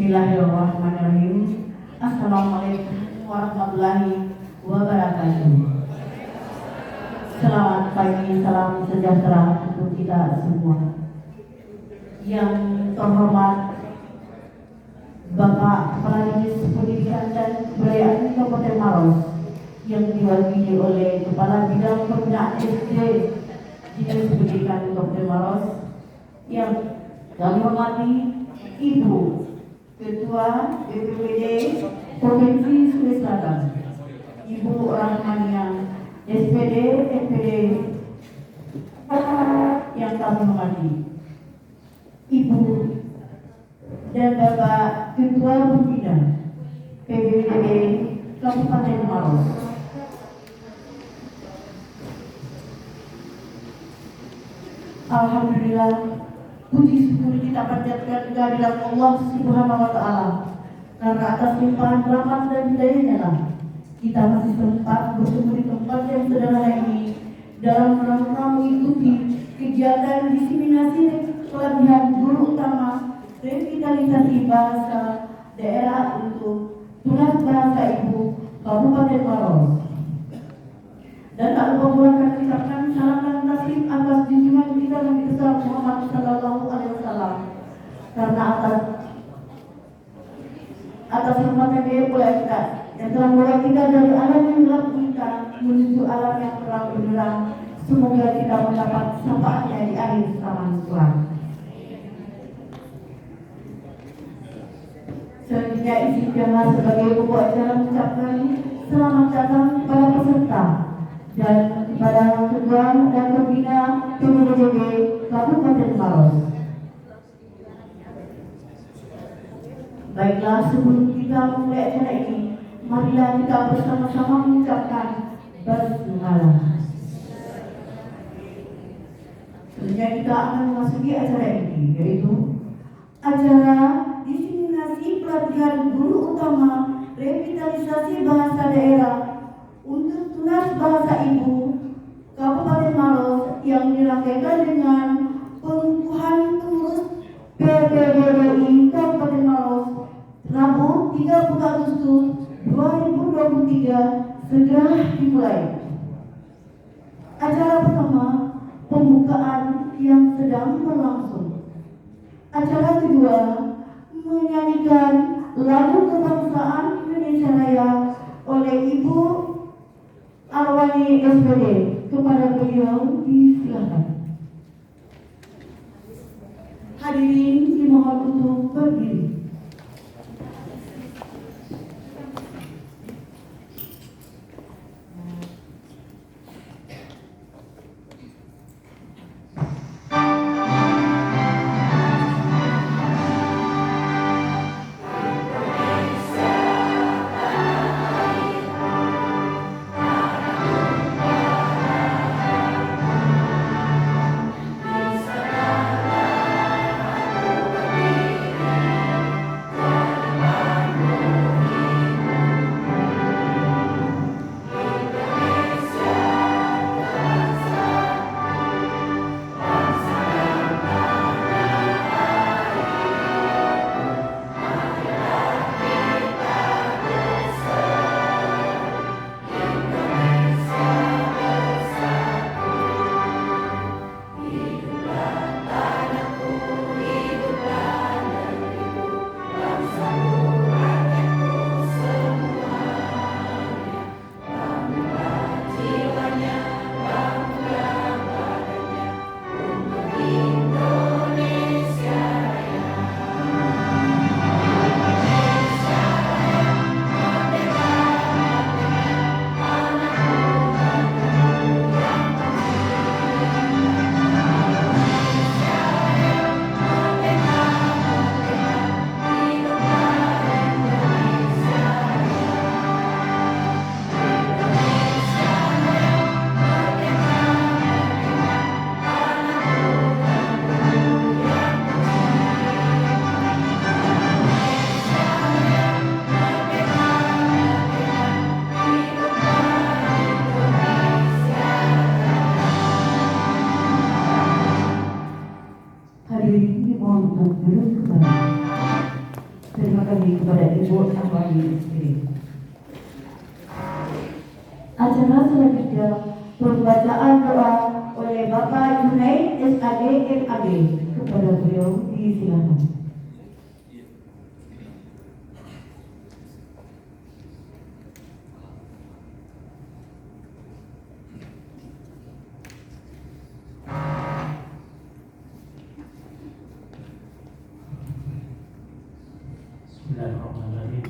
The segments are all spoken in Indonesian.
Bismillahirrahmanirrahim. Assalamualaikum warahmatullahi wabarakatuh. Selamat pagi, salam sejahtera untuk kita semua. Yang terhormat Bapak Kepala Dinas Pendidikan dan Kebudayaan Kabupaten Maros, yang diwakili oleh Kepala Bidang Pembinaan SD Dinas Pendidikan Kabupaten Maros, yang kami hormati Ibu Ketua BPPD Provinsi Sulawesi Selatan, Ibu Rahmania SPD MPD yang kami hormati, Ibu dan Bapak Ketua Pembina PBBD Kabupaten Maros. Alhamdulillah, puji syukur kita panjatkan kehadirat Allah Subhanahu wa Ta'ala, karena atas limpahan rahmat dan hidayahnya lah kita masih sempat bertemu di tempat yang sederhana ini dalam rangka mengikuti kegiatan diseminasi pelatihan guru utama revitalisasi bahasa daerah untuk tunas bahasa ibu Kabupaten Maros. Dan tak lupa pula kami ucapkan salam dan taslim atas junjungan kita Nabi besar Muhammad Sallallahu Alaihi Wasallam, karena atas hormatnya dia pula kita yang telah membawa kita dari alam yang gelap gulita menuju alam yang terang benderang. Semoga kita mendapat syafaatnya di akhir zaman kelak. Selanjutnya isi jangan sebagai pokok acara mengucapkan selamat datang kepada peserta dan kepada ketua dan pembina PBBD Kabupaten Maros. Baiklah, sebelum kita memulai acara ini, marilah kita bersama-sama mengucapkan basmalah. Selanjutnya kita akan memasuki acara ini, yaitu acara diseminasi pelatihan guru utama revitalisasi bahasa daerah untuk tunas bahasa ibu Kabupaten Maros yang dirangkaikan dengan pengukuhan pengurus PPDDI Kabupaten Maros Rabu 30 Agustus 2023 segera dimulai. Acara pertama, pembukaan yang sedang berlangsung. Acara kedua, menyanyikan lagu kebangsaan Indonesia Raya oleh Ibu Arwani SPD. Kepada beliau disilakan. Hadirin dimohon untuk berdiri. Acara selanjutnya pembacaan doa oleh Bapak Junaid SAD MAD. Kepada beliau disilakan. Bismillahirrahmanirrahim.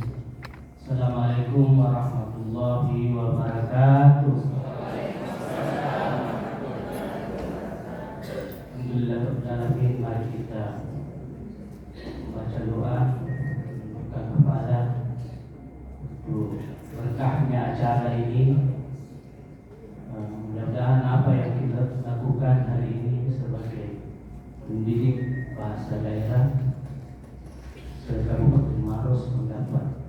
Assalamualaikum warahmatullahi wabarakatuh. Alhamdulillah rabbil alamin. Mari kita membaca doa, buka kepala untuk berkahnya acara ini. Mudah-mudahan apa yang kita lakukan hari ini sebagai pendidik bahasa daerah Kabupaten Maros mendapat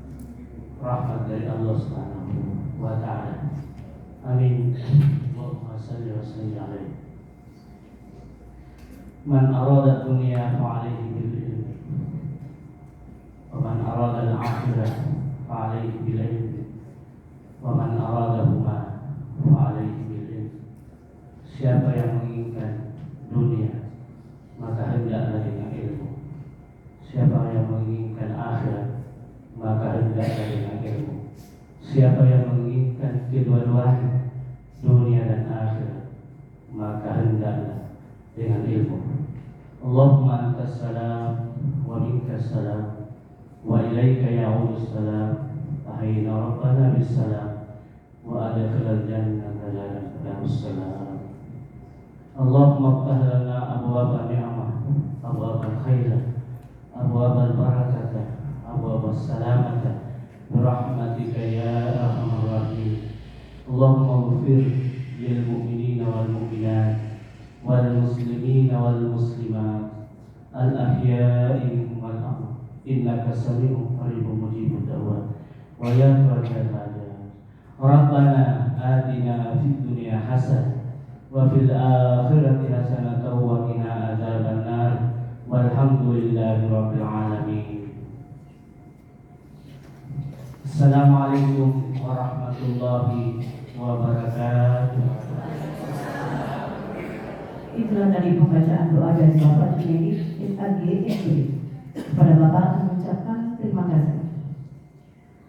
rahmat dari Allah Subhanahu wa taala. Amin. Allahumma shalli wa sallim alaihi. Man arada dunya fa alaihi bil ilmi. Wa man arada al-akhirah fa alaihi bil ilmi. Wa man aradahuma fa alaihi bil ilmi. Siapa yang menginginkan dunia, maka hendaklah dengan ilmu. Siapa yang menginginkan akhirat, maka hendaklah dengan ilmu. Siapa yang menginginkan kedua-duanya, dunia dan akhirat, maka hendaklah dengan ilmu. Allahumma antas salam wa minkas salam wa ilaika ya'udus salam. Ahyina rabbana bis salam wa adkhilal jannata darus salam. Allahumma iftah lana abwaaba ni'mah, abwaabal khairat, أبواب البركة، أبواب السلامة برحمتك يا أرحم الراحمين. اللهم اغفر للمؤمنين والمؤمنات والمسلمين والمسلمات الأحياء منهم والأموات إنك سميع قريب مجيب الدعوات ويا فرج الحاجات. ربنا آتنا في الدنيا حسنة وفي الآخرة حسنة وقنا عذاب النار. Walhamdulillahi rabbil alamin. Assalamualaikum warahmatullahi wabarakatuh. Itulah tadi pembacaan doa dari Bapak Junaid SAD MAD. Kepada Bapak mengucapkan terima kasih.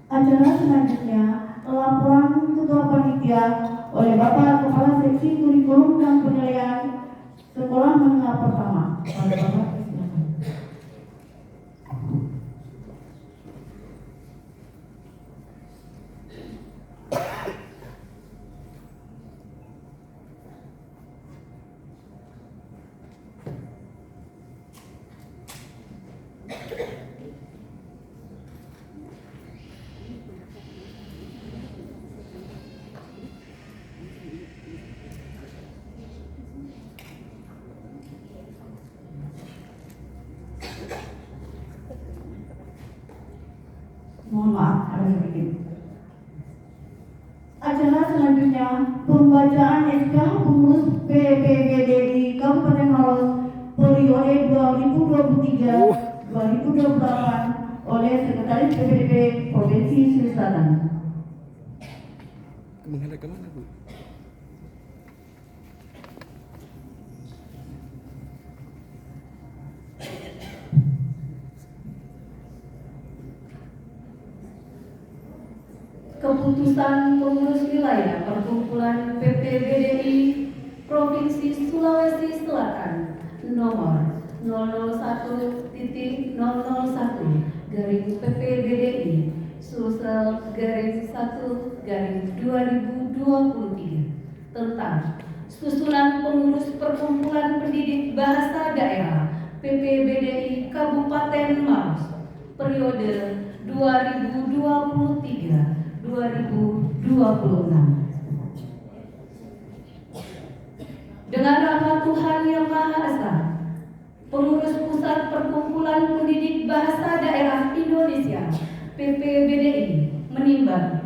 Acara selanjutnya laporan Ketua Panitia oleh Bapak Kepala Seksi Kurikulum dan Penilaian Sekolah Menengah Pertama. Pada Bapak. Mohon maaf, ada sedikit. Acara selanjutnya pembacaan SK pengurus PPBDI Kabupaten Maros periode 2023-2028 oleh Sekretaris PPDB Provinsi Sulawesi Selatan. Menghadap kemana, Bu? Keputusan pengurus wilayah Perkumpulan PPBDI Provinsi Sulawesi Selatan nomor 001.001/PPBDI Sulsel _1/2023 tentang susunan pengurus Perkumpulan Pendidik Bahasa Daerah PPBDI Kabupaten Maros periode 2023-2026. Dengan rahmat Tuhan Yang Maha Esa, pengurus Pusat Perkumpulan Pendidik Bahasa Daerah Indonesia PPBDI menimbang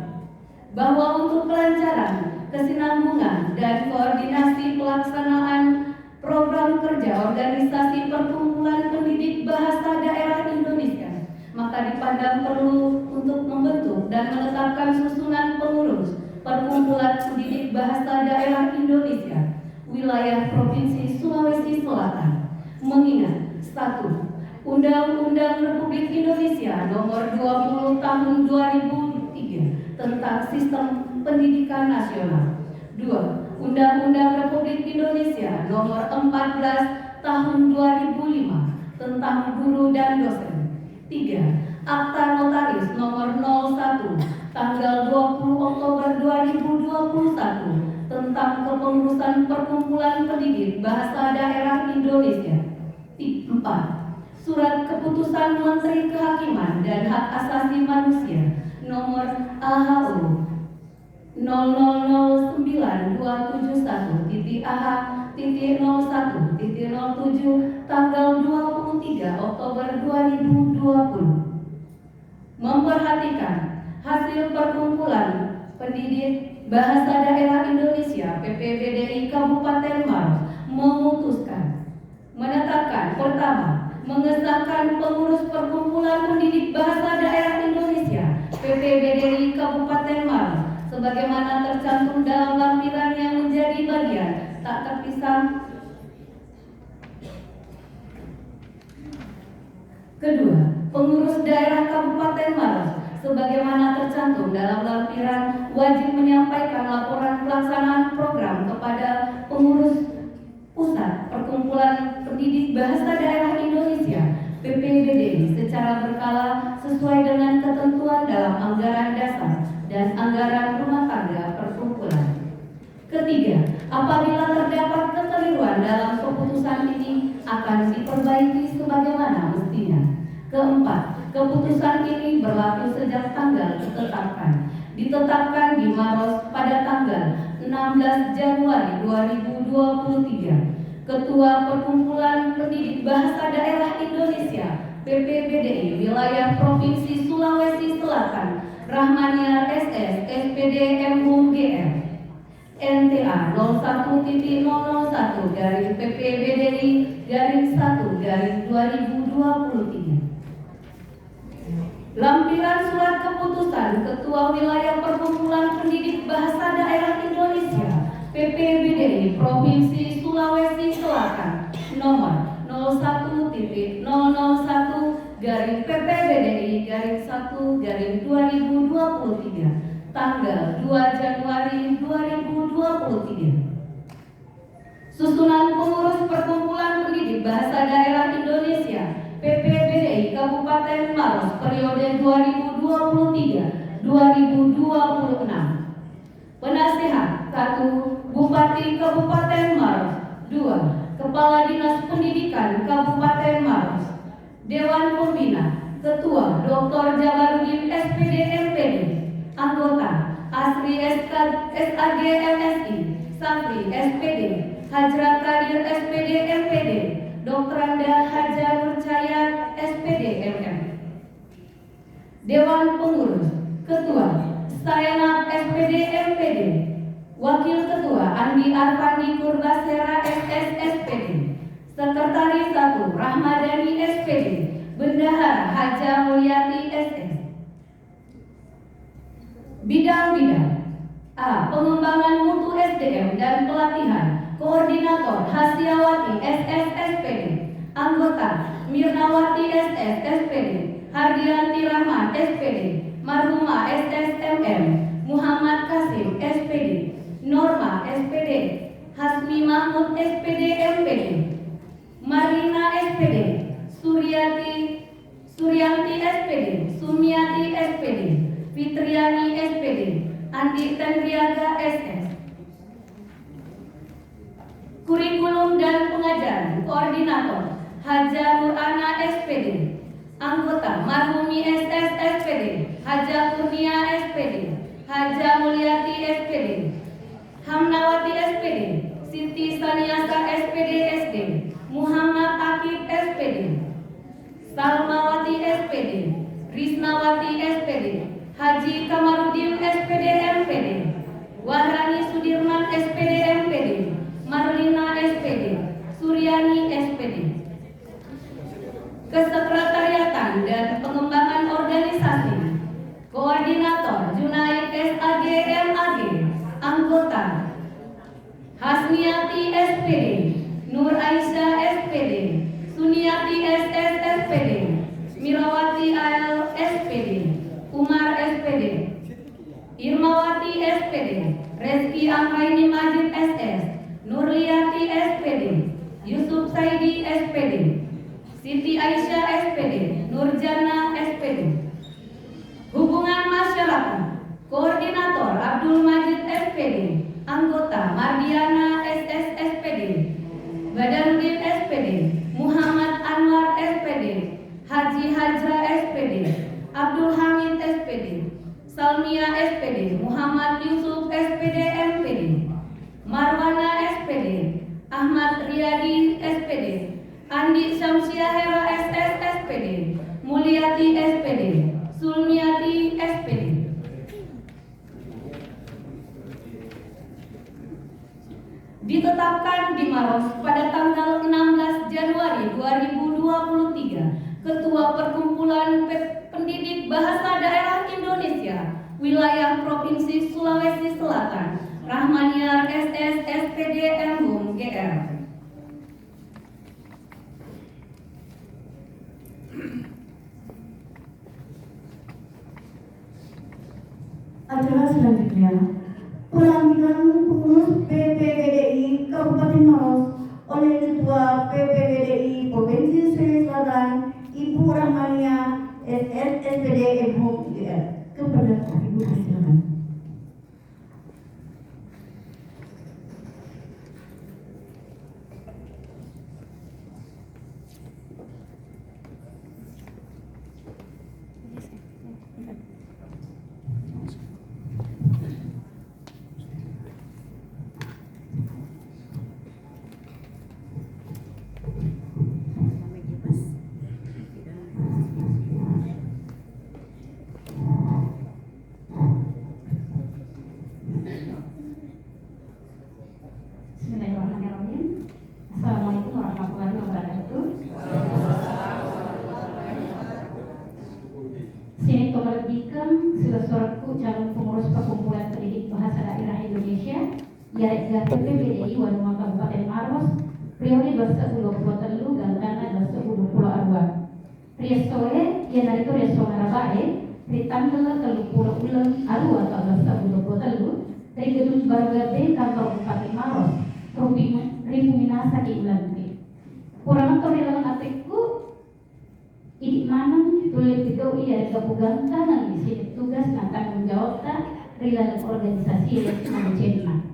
bahwa untuk kelancaran, kesinambungan, dan koordinasi pelaksanaan program kerja organisasi Perkumpulan Pendidik Bahasa Daerah Indonesia, maka dipandang perlu untuk membentuk dan menetapkan susunan pengurus Perkumpulan Perkumpulan Pendidik Bahasa Daerah Indonesia Wilayah Provinsi Sulawesi Selatan mengingat 1. Undang-Undang Republik Indonesia Nomor 20 Tahun 2003 tentang Sistem Pendidikan Nasional. 2. Undang-Undang Republik Indonesia Nomor 14 Tahun 2005 tentang Guru dan Dosen. 3. Akta Notaris Nomor 01 tanggal 20 Oktober 2021 tentang kepengurusan Perkumpulan Pendidik Bahasa Daerah Indonesia. 4. Surat Keputusan Menteri Kehakiman dan Hak Asasi Manusia Nomor AHU 009271.AH.01.07 tanggal 23 Oktober 2020 memperhatikan hasil Perkumpulan Pendidik Bahasa Daerah Indonesia PPBDI Kabupaten Maros memutuskan menetapkan pertama, mengesahkan pengurus Perkumpulan Pendidik Bahasa Daerah Indonesia PPBDI Kabupaten Maros sebagaimana tercantum dalam lampiran yang menjadi bagian tak terpisah. Kedua, pengurus daerah Kabupaten Maros sebagaimana tercantum dalam lampiran wajib menyampaikan laporan pelaksanaan program kepada pengurus pusat Perkumpulan Pendidik Bahasa Daerah Indonesia PPBDI secara berkala sesuai dengan ketentuan dalam anggaran dasar dan anggaran rumah tangga perkumpulan. Ketiga, apabila terdapat kekeliruan dalam keputusan ini akan diperbaiki sebagaimana mestinya. Keempat, keputusan ini berlaku sejak tanggal ditetapkan di Maros pada tanggal 16 Januari 2023. Ketua Perkumpulan Pendidik Bahasa Daerah Indonesia PPBDI Wilayah Provinsi Sulawesi Selatan Rahmaniar SS SPD MUGR NTA 01.00/PPBDI-1/2023. Lampiran surat keputusan Ketua Wilayah Perkumpulan Pendidik Bahasa Daerah Indonesia PPBDI Provinsi Sulawesi Selatan nomor 01.00/PPBDI-1/2023 tanggal 2 Januari 2023. Susunan pengurus Perkumpulan Pendidik Bahasa Daerah Indonesia PPBDI Kabupaten Maros periode 2023-2026. Penasehat 1. Bupati Kabupaten Maros. 2. Kepala Dinas Pendidikan Kabupaten Maros. Dewan Pembina Ketua Dr. Jabarudin SPD MPD. Anggota Asri SAG MSI, Safri SPD, Hajra Kadir SPD MPD, Dr. Anda Haja Nurcaya SPD MM. Dewan Pengurus Ketua Sayanab SPD MPD, Wakil Ketua Andi Arfandi Kurbasera SS SPD, Sekretaris 1 Rahmadani SPD, Bendahara Haja Mulyati SS. Bidang-bidang A. Pengembangan mutu SDM dan pelatihan Koordinator Hasiawati SS SPD, Anggota Mirnawati SS SPD, Hardianti Rahman SPD, Marhumah SS MM, Muhammad Kasim SPD, Norma SPD, Hasmi Mahmud SPD MPD, Marina SPD, Suryanti SPD, Sumiati SPD, Fitriani SPD, Andi Tendriaga SS. Kurikulum dan pengajaran Koordinator Haja Nurana SPD, Anggota Marhumi SS SPD, Haja Kurnia SPD, Haja Mulyati SPD, Hamnawati SPD, Siti Saniasa SPD SD, Muhammad Akib SPD, Salmawati SPD, Risnawati SPD, Haji Kamarudin SPD MPD, Wahrani Sudirman SPD MPD, Marlina SPD, Suryani SPD. Kesekretariatan dan pengembangan organisasi Koordinator Junaid SAG MAG, Anggota Anggota: Hasniati SPD, Nur Aisyah SPD, Suniati SS SPD, Mirawati AL SPD, Umar SPD, Irmawati SPD, Reski Angkaini Majid SS, Nurliati SPD, Yusuf Saidi SPD, Siti Aisyah SPD, Nurjana SPD. Hubungan Masyarakat: Koordinator Abdul Majid SPD, Anggota Mardiana SS SPD, Badaruddin SPD, Muhammad Anwar SPD, Haji Hajra SPD, Abdul Hamid SPD, Salmia SPD, Muhammad Yusuf SPD MPD, Marwana SPD, Ahmad Riyadi SPD, Andi Syamsiah Hera SS SPD, Mulyati SPD, Sulmiati SPD. Ditetapkan di Maros pada tanggal 16 Januari 2023 Ketua Perkumpulan Pendidik Bahasa Daerah Indonesia Wilayah Provinsi Sulawesi Selatan, Rahmaniar SS SPD MHUM GR. Acara selanjutnya, pelantikan pengurus PPWDI Kabupaten Maros oleh Ketua PPWDI Provinsi Sulawesi Selatan, Ibu Rahmania SS SPD MHUM GR. Kepada Ibu silakan. Bismillahirrahmanirrahim. Assalamualaikum warahmatullahi wabarakatuh. Sini kemerdekaan seluruhku calon pengurus Perkumpulan Pendidik Bahasa Daerah Indonesia Yarega PPWDI Wanua Kabupaten Maros periode 2023 galkana 2022 Riesoe yang itu Riesoe Rabae di tanggal 30 bulan Arua tahun 2023 dari Gedung Bargabe Kantor Bupati Maros Ribu Minasa di Ulanti. Kurang torilang atikku idik manang tulis itu iya gabungan kanan di sini tugas dan tanggung jawab rilalang organisasi yang mencetak.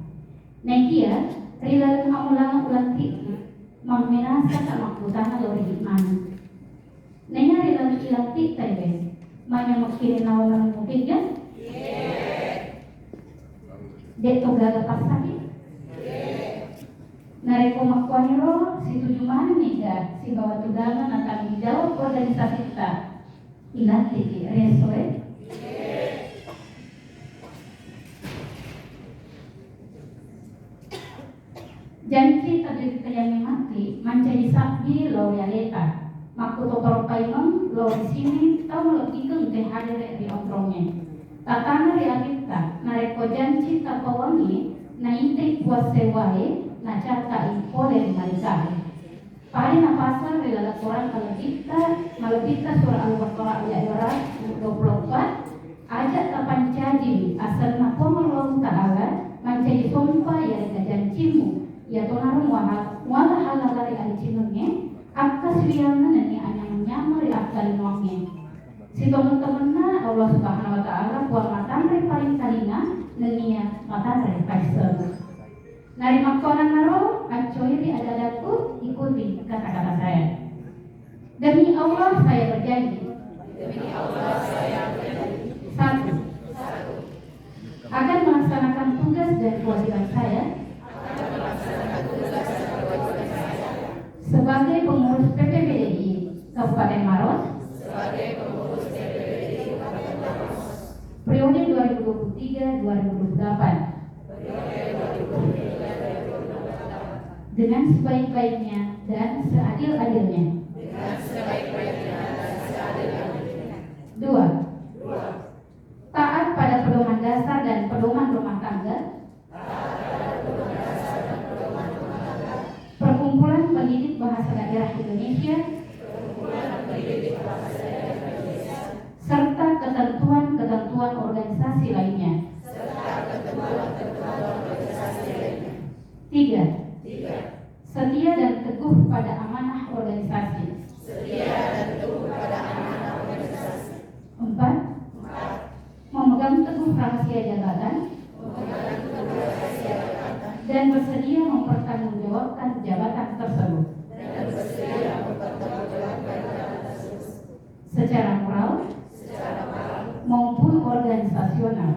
Nekia rilalang mamulang Ulanti Minasa tak makutana lo idik manang. Nenya rilalang Ulanti tebe. Manya makin nawalan mungkin kan? Dek toga pasaki. Nareko makwaniro si tujuh mana nih ga si bawa tudangan tanggung jawab organisasi kita Ilanti resoe. Janji tadi yang mati menjadi sakti lo yaleta. Makuto paimang lo di sini tahu lebih ke teh hadir di ontrongnya. Tatana realita nareko janji tapawangi na inte puase wae na carta impole mereka. Pada napasa relala orang malebita surah Al-Baqarah ayat 24 ajak kapan jadi asal napa Allah Ta'ala menjadi sumpah ya janjimu ya tonarum wala halalari ancinunge akas wiyangan nani anyang nyamari akal nuangnya. Si teman-temanna Allah Subhanahu Wa Ta'ala buat matandre paling kalinga nenia matandre paisel. Nari makonan naro acoiri adadaku ikuti kata-kata saya. Demi Allah saya berjanji. Satu, akan melaksanakan tugas dan kewajiban saya sebagai pengurus PPWDI Kabupaten Maros periode 2023-2028 dengan sebaik-baiknya dan seadil-adilnya. Dua, taat pada pedoman dasar dan pedoman rumah tangga Bahasa Daerah Indonesia serta ketentuan-ketentuan organisasi lainnya. 3. Setia dan teguh pada amanah organisasi. 4. Memegang teguh rahasia jabatan dan bersedia mempertanggungjawabkan jabatan tersebut secara moral maupun organisasional.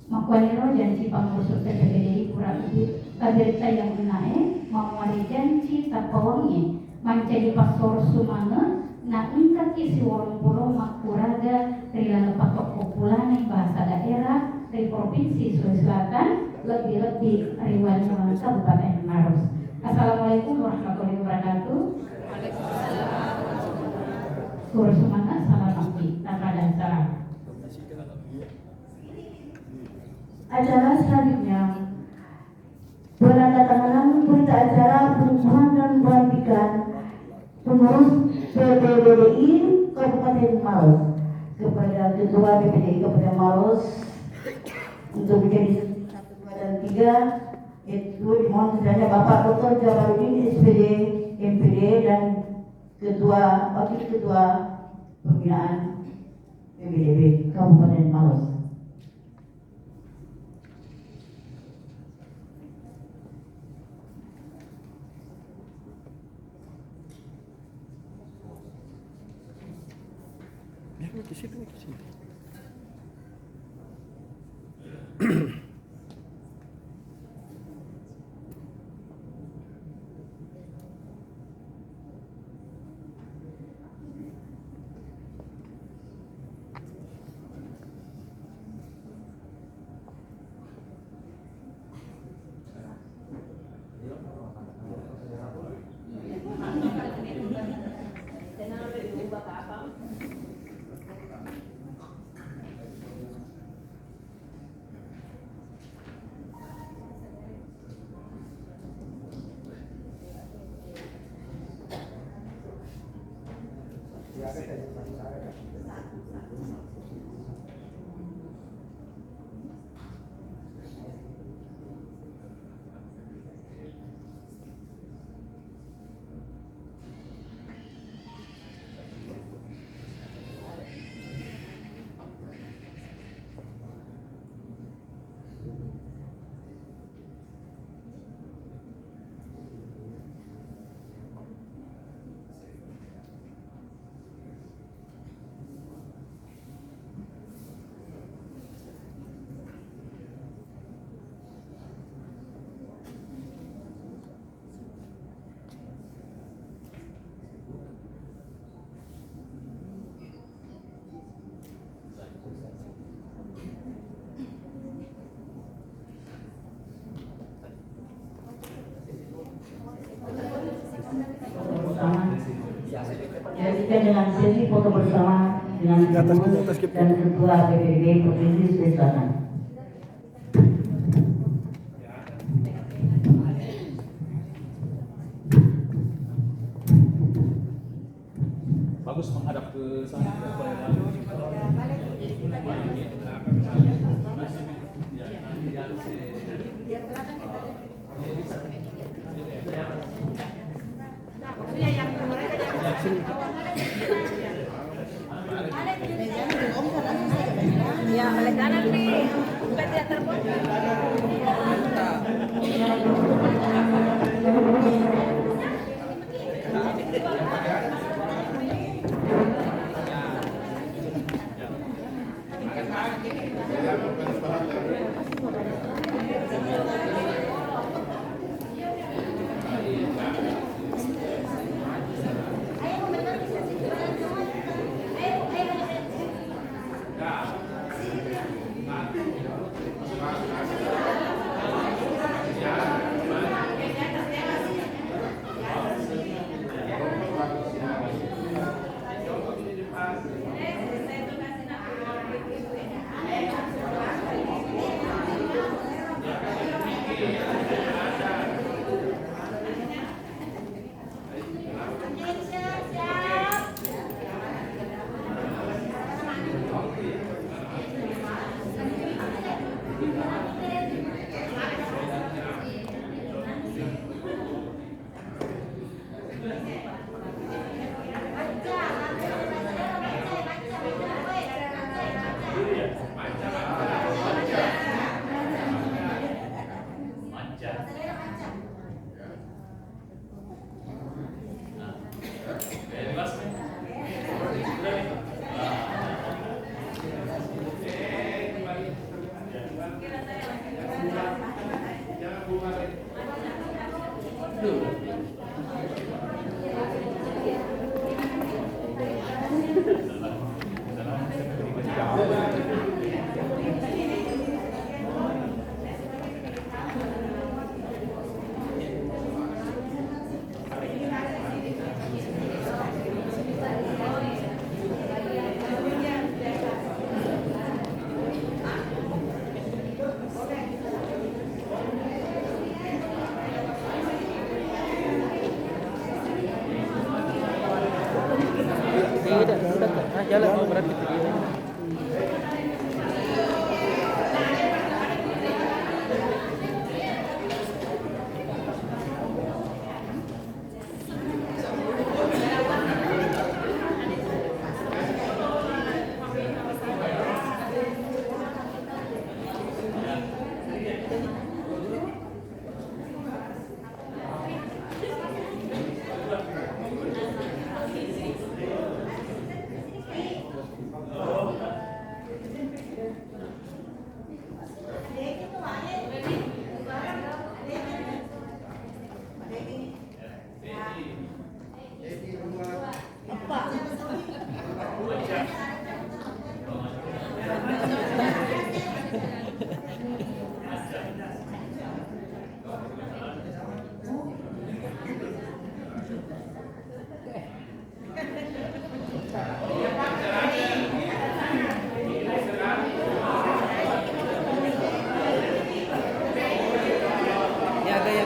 Makwaniro janji pangurus PPBDI kurang kaderita yang menae mawari janji tapawangi menjadi pastor sumana na ingkat isi warung pulau makuraga rila lepatok populane bahasa daerah di Provinsi Sulawesi Selatan lebih-lebih riwan Kabupaten Maros. Assalamualaikum warahmatullahi wabarakatuh. Sur sumana salam abdi tanpa dan salam. Acara selanjutnya penandatanganan berita acara pengukuhan dan pelantikan pengurus PPBDI Kabupaten Maros kepada Ketua PPBDI Kabupaten Maros untuk menjadi 1, 2, dan 3 itu dimohon kiranya Bapak Dr. Jabarudin SPD MPD dan Wakil Ketua Pembinaan PPDB Kabupaten Maros. Dilanjutkan dengan sesi foto bersama dengan pengurus dan Ketua PPBD Provinsi Sulawesi Selatan. Bagus menghadap ke sana. Ya, oleh kanan nih, bukan teater pun.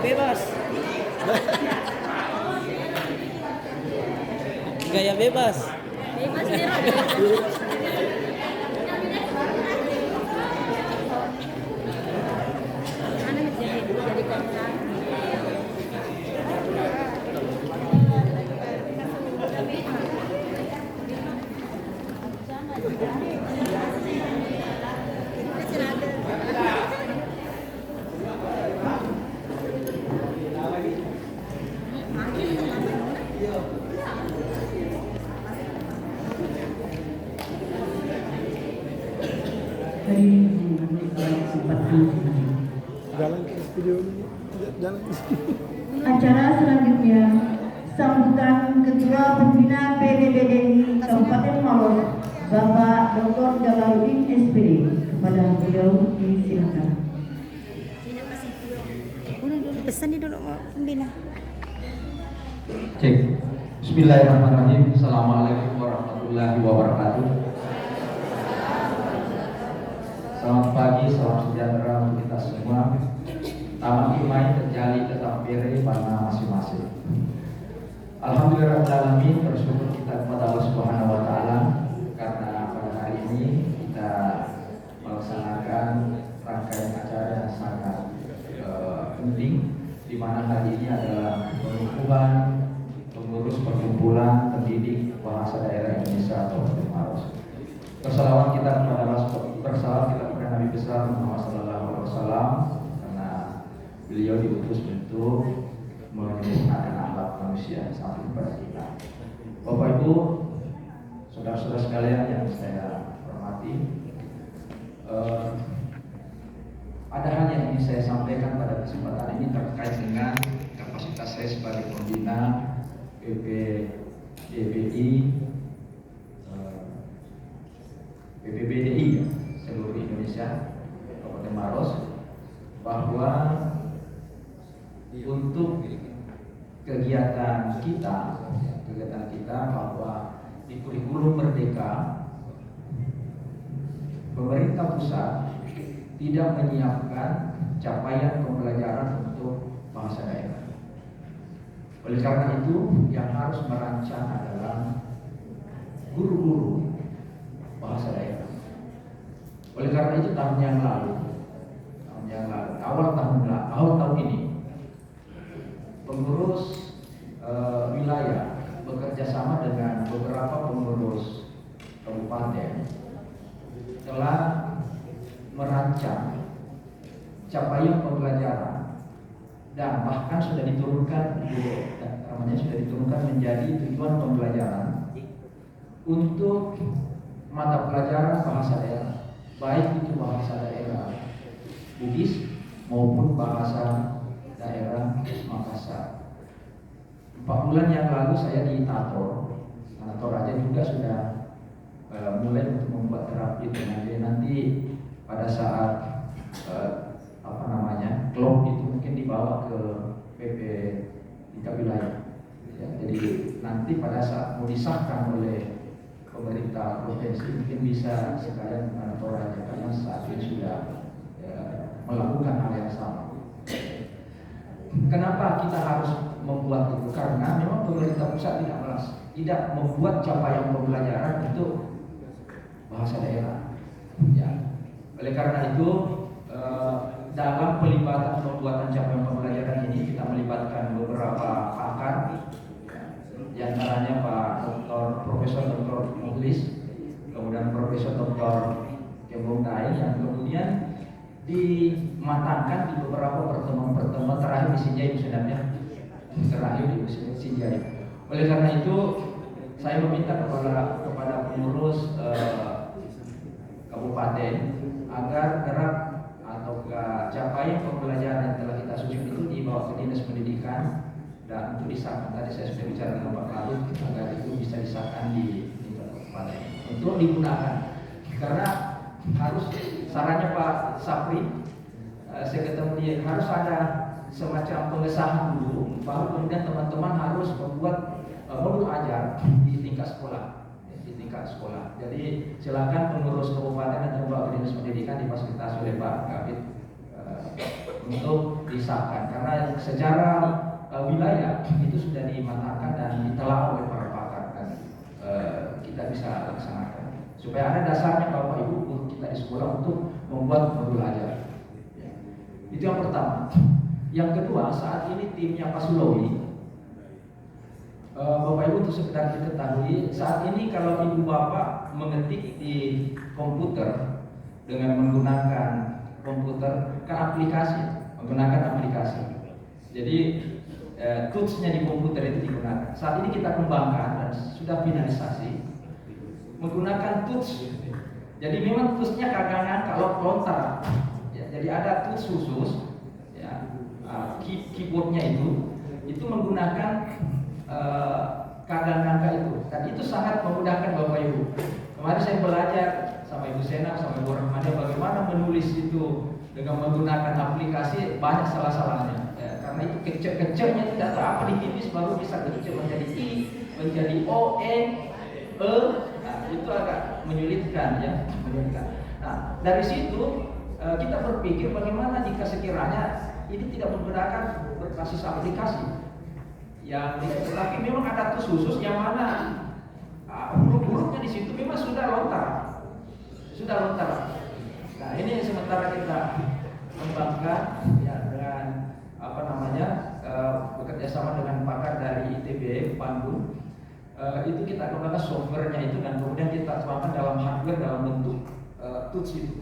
bebas. Gaya bebas. Bebas nih. Mana jadi kontak. Dari kesempatan Jalan ke studio dulu. Jalan ke studio. acara selanjutnya sambutan Ketua Pembina PDBDI Kabupaten Maros Bapak Dr. Jalaludin SPD. Kepada beliau disilakan. Pesan dulu mau pembina. Cek. Bismillahirrahmanirrahim. Assalamualaikum warahmatullahi wabarakatuh. Selamat pagi, salam sejahtera untuk kita semua. Taman Imai terjadi tetap bere pada masing-masing. Alhamdulillahirrahmanirrahim, bersyukur kita kepada Allah Subhanahu wa Ta'ala karena pada hari ini kita melaksanakan rangkaian acara yang sangat penting, di mana hari ini adalah pengukuhan pengurus perkumpulan pendidik bahasa daerah Indonesia atau Maros. Bersalawat kita kepada Allah, bersalawat kita kepada Nabi besar Muhammad Sallallahu Alaihi Wasallam karena beliau diutus untuk menyempurnakan akhlak manusia sampai kepada kita. Bapak Ibu, saudara-saudara sekalian yang saya hormati, ada hal yang ingin saya sampaikan pada kesempatan ini terkait dengan kapasitas saya sebagai pembina PPBDI seluruh Indonesia Kabupaten Maros, bahwa untuk kegiatan kita bahwa di kurikulum Merdeka pemerintah pusat tidak menyiapkan capaian pembelajaran untuk bahasa daerah. Oleh karena itu, yang harus merancang adalah guru-guru bahasa daerah. Oleh karena itu, tahun yang lalu, awal tahun ini, pengurus wilayah bekerja sama dengan beberapa pengurus kabupaten telah merancang capaian pembelajaran dan bahkan sudah diturunkan menjadi tujuan pembelajaran untuk mata pelajaran bahasa daerah, baik itu bahasa daerah Bugis maupun bahasa daerah Makassar. 4 bulan yang lalu saya di Tator aja juga sudah mulai untuk membuat terapi dengan dia. Nanti pada saat klop itu mungkin dibawa ke PP tingkat wilayah. Ya, jadi nanti pada saat mau disahkan oleh pemerintah provinsi mungkin bisa sekalian Toraja karena saat ini sudah melakukan hal yang sama. Kenapa kita harus membuat itu? Karena memang pemerintah pusat tidak membuat capaian pembelajaran untuk bahasa daerah. Ya. Oleh karena itu, dalam pelibatan pembuatan capaian pembelajaran ini kita melibatkan beberapa pakar, di antaranya Profesor Dr. Muhlis, kemudian Profesor Dr. Kembong Dai, yang kemudian dimatangkan di beberapa pertemuan terakhir di Sinjai sebenarnya, Oleh karena itu, saya meminta kepada pengurus kabupaten agar gerak atau capaian pembelajaran yang telah kita susun itu dibawa ke Dinas Pendidikan dan untuk disahkan. Tadi saya sudah bicara dengan Pak Kadut agar itu bisa disahkan di tingkat kabupaten untuk digunakan, karena harus sarannya Pak Sapri, saya ketemu dia, harus ada semacam pengesahan dulu, baru kemudian teman-teman harus membuat modul ajar di tingkat sekolah. Jadi silakan pengurus kabupaten dan membawa ke Dinas Pendidikan difasilitasi oleh Pak Kabid untuk disahkan, karena secara wilayah itu sudah dimatangkan dan ditelaah oleh para pakar dan kita bisa laksanakan supaya ada dasarnya Bapak Ibu untuk kita di sekolah untuk membuat modul ajar. Ya. Itu yang pertama. Yang kedua, saat ini timnya Pak Sulawi, Bapak Ibu untuk sekedar diketahui, saat ini kalau Ibu Bapak mengetik di komputer dengan menggunakan komputer ke aplikasi, menggunakan aplikasi. Jadi tools-nya di komputer itu digunakan. Saat ini kita kembangkan dan sudah finalisasi menggunakan tools. Jadi memang tools-nya kagangan kalau lontar. Ya, jadi ada tools khusus, ya, keyboard-nya itu menggunakan kagangan itu. Dan itu sangat memudahkan Bapak Ibu. Kemarin saya belajar sama Ibu Sena, sama Ibu Rahmania bagaimana menulis itu dengan menggunakan aplikasi, banyak salah-salahnya. Karena itu kecil-kecilnya tidak tahu apa ditipis baru bisa kecil menjadi I, menjadi O, E, nah, itu agak menyulitkan ya, menyulitkan. Nah, dari situ kita berpikir bagaimana jika sekiranya ini tidak menggunakan berbasis aplikasi, tetapi memang ada tools khusus yang mana huruf-hurufnya di situ memang sudah lontar. Nah, ini sementara kita kembangkan ya dengan bekerja sama dengan pakar dari ITB Bandung. Itu kita kembangkan softwarenya itu dan kemudian kita tuangkan dalam hardware dalam bentuk tools itu.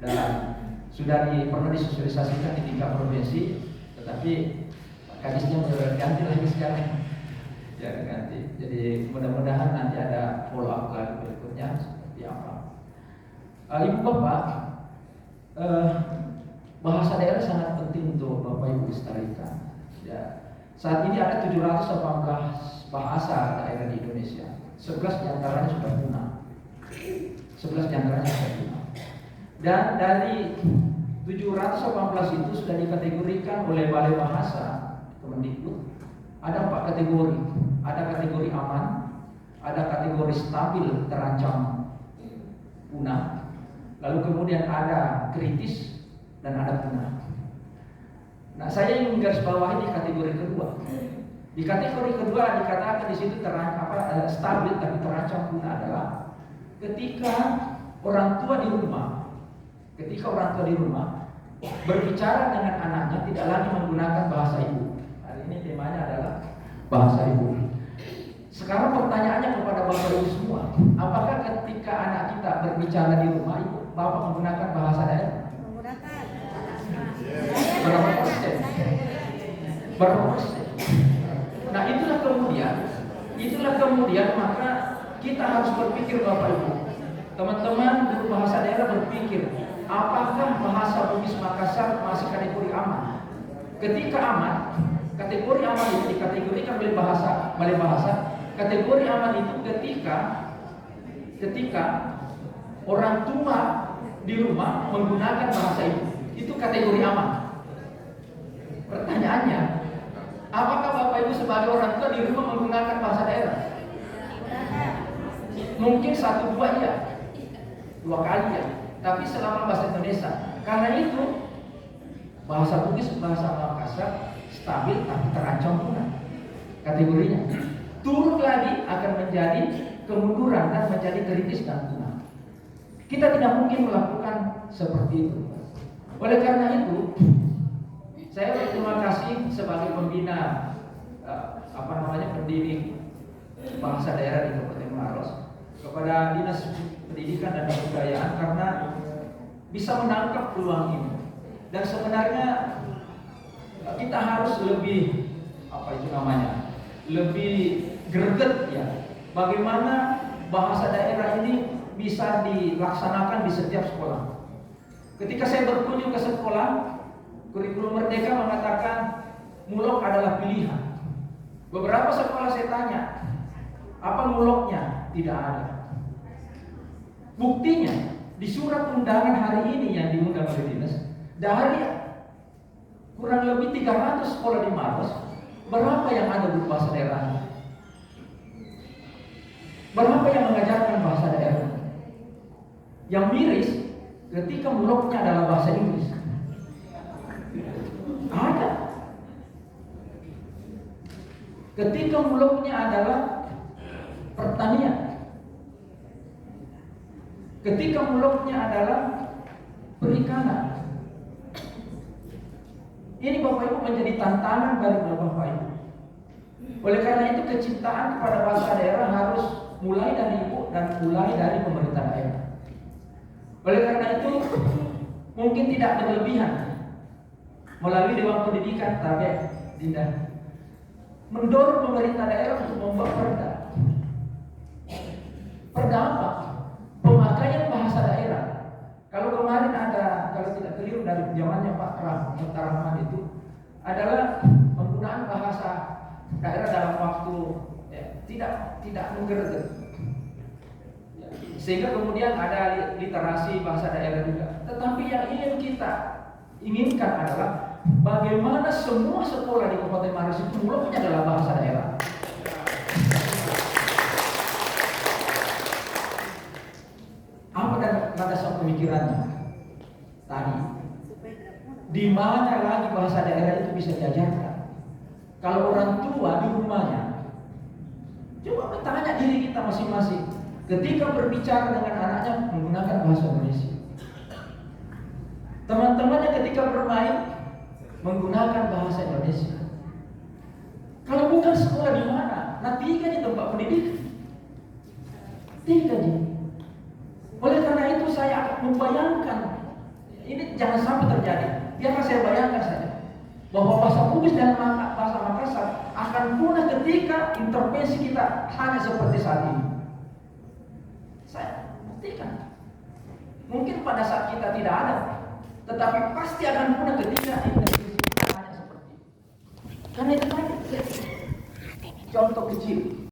Dan sudah pernah disosialisasikan di 3 provinsi, tetapi kadisnya ganti lagi sekarang. Ya ganti. Jadi mudah-mudahan nanti ada follow up lagi berikutnya seperti apa. Ibu Bapak, bahasa daerah sangat penting untuk Bapak Ibu lestarikan. Ya. Saat ini ada 718 bahasa daerah di Indonesia. 11 diantaranya sudah punah. Dan dari 718 itu sudah dikategorikan oleh Balai Bahasa Kemendikbud. Ada 4 kategori. Ada kategori aman, ada kategori stabil terancam punah, lalu kemudian ada kritis dan ada punah. Nah, saya ingin menggarisbawahi di kategori kedua. Di kategori kedua dikatakan di situ stabil tapi terancam punah adalah ketika orang tua di rumah berbicara dengan anaknya tidak lagi menggunakan bahasa ibu. Hari ini temanya adalah bahasa ibu. Sekarang pertanyaannya kepada Bapak Ibu semua, apakah ketika anak kita berbicara di rumah, Bapak menggunakan bahasa daerah? Menggunakan. Berapa persen? Nah, itulah kemudian maka kita harus berpikir Bapak Ibu. Teman-teman guru bahasa daerah berpikir, apakah bahasa Bugis Makassar masih kategori aman? Ketika aman, kategori aman itu dikategorikan oleh Balai Bahasa. Kategori aman itu ketika orang tua di rumah menggunakan bahasa itu kategori aman. Pertanyaannya, apakah Bapak Ibu sebagai orang tua di rumah menggunakan bahasa daerah? Mungkin 1-2 iya, 2 kali ya, tapi selama bahasa Indonesia. Karena itu bahasa Bugis, bahasa Makassar stabil tapi terancam punah kategorinya. Turun lagi akan menjadi kemunduran dan menjadi kritis dan punah. Kita tidak mungkin melakukan seperti itu. Oleh karena itu, saya berterima kasih sebagai pembina pendidik bahasa daerah di Kabupaten Maros kepada Dinas Pendidikan dan Kebudayaan karena bisa menangkap peluang ini. Dan sebenarnya kita harus lebih lebih greget ya. Bagaimana bahasa daerah ini bisa dilaksanakan di setiap sekolah. Ketika saya berkunjung ke sekolah, kurikulum Merdeka mengatakan mulok adalah pilihan. Beberapa sekolah saya tanya, apa muloknya? Tidak ada. Buktinya di surat undangan hari ini yang diundang oleh dinas, dari kurang lebih 300 sekolah di Maros, berapa yang ada berbahasa daerah? Berapa yang mengajarkan bahasa daerah? Yang miris ketika muloknya adalah bahasa Inggris. Ada. Ketika mulutnya adalah pertanian, ketika mulutnya adalah perikanan. Ini Bapak Ibu menjadi tantangan bagi Bapak Ibu. Oleh karena itu kecintaan kepada bahasa daerah harus mulai dari ibu dan mulai dari pemerintah daerah. Oleh karena itu mungkin tidak berlebihan melalui Dewan Pendidikan tapi tidak mendorong pemerintah daerah untuk membuat perda. Perda apa? Pemakaian bahasa daerah. Kalau kemarin ada, kalau tidak keliru dari zamannya Pak Rahman itu adalah penggunaan bahasa daerah dalam waktu tidak menggerget, sehingga kemudian ada literasi bahasa daerah juga. Tetapi yang ingin kita inginkan adalah bagaimana semua sekolah di Kabupaten Maros itu mulutnya adalah bahasa daerah. Apa dasar pemikirannya tadi? Di mana lagi bahasa daerah itu bisa diajarkan? Kalau orang tua di rumahnya, coba bertanya diri kita masing-masing. Ketika berbicara dengan anaknya menggunakan bahasa Indonesia, teman-temannya ketika bermain menggunakan bahasa Indonesia. Kalau bukan sekolah di mana? Nah, 3 di tempat pendidikan. 3 di. Oleh karena itu saya akan membayangkan, ini jangan sampai terjadi. Biarlah saya bayangkan saja bahwa bahasa Bugis dan bahasa Makassar akan punah ketika intervensi kita hanya seperti saat ini. Saya buktikan. Mungkin pada saat kita tidak ada, tetapi pasti akan punah ketika intervensi kita hanya seperti ini. Karena itu tadi contoh kecil.